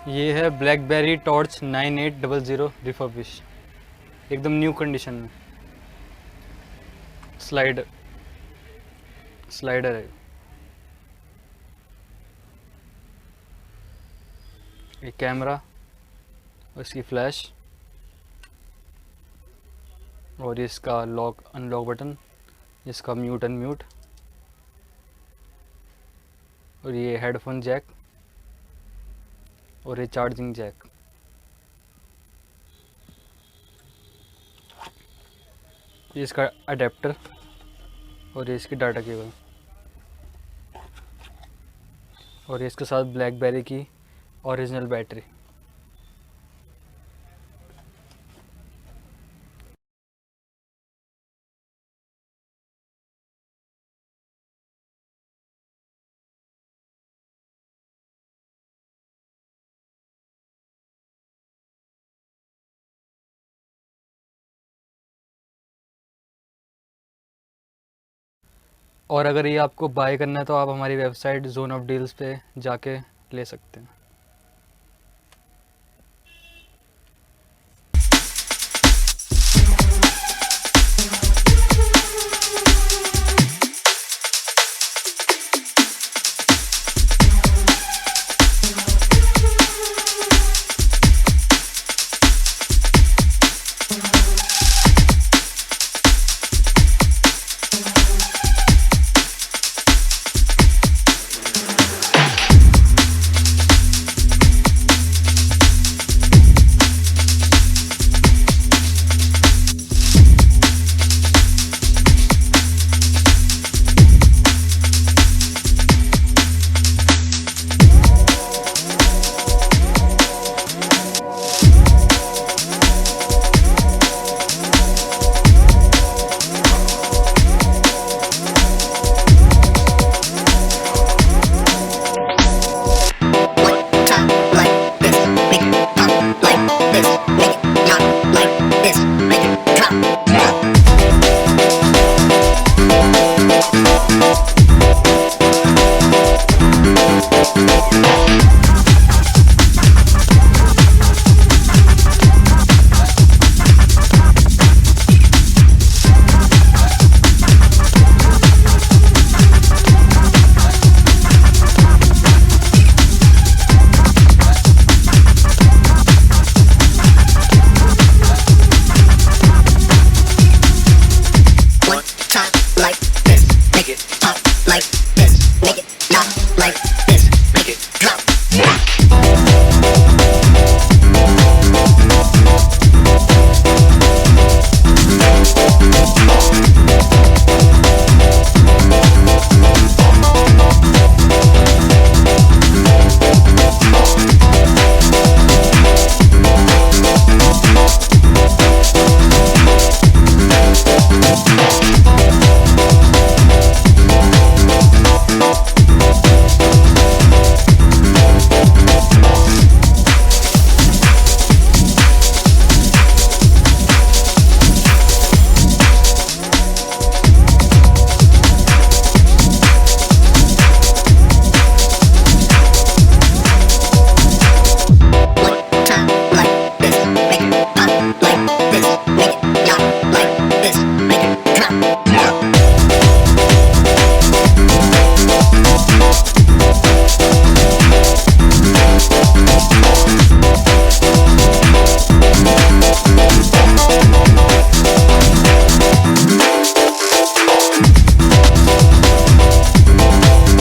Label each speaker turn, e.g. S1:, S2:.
S1: ये है blackberry torch 9800 refurbish, एकदम न्यू कंडीशन में। स्लाइडर है। ये कैमरा और इसकी फ्लैश और इसका लॉक अनलॉक बटन, इसका म्यूट अनम्यूट, और ये हेडफोन जैक और ये चार्जिंग जैक। ये इसका अडेप्टर और ये इसकी डाटा केबल, और ये इसके साथ ब्लैकबेरी की ओरिजिनल बैटरी। और अगर ये आपको बाय करना है तो आप हमारी वेबसाइट जोन ऑफ डील्स पे जाके ले सकते हैं।
S2: Like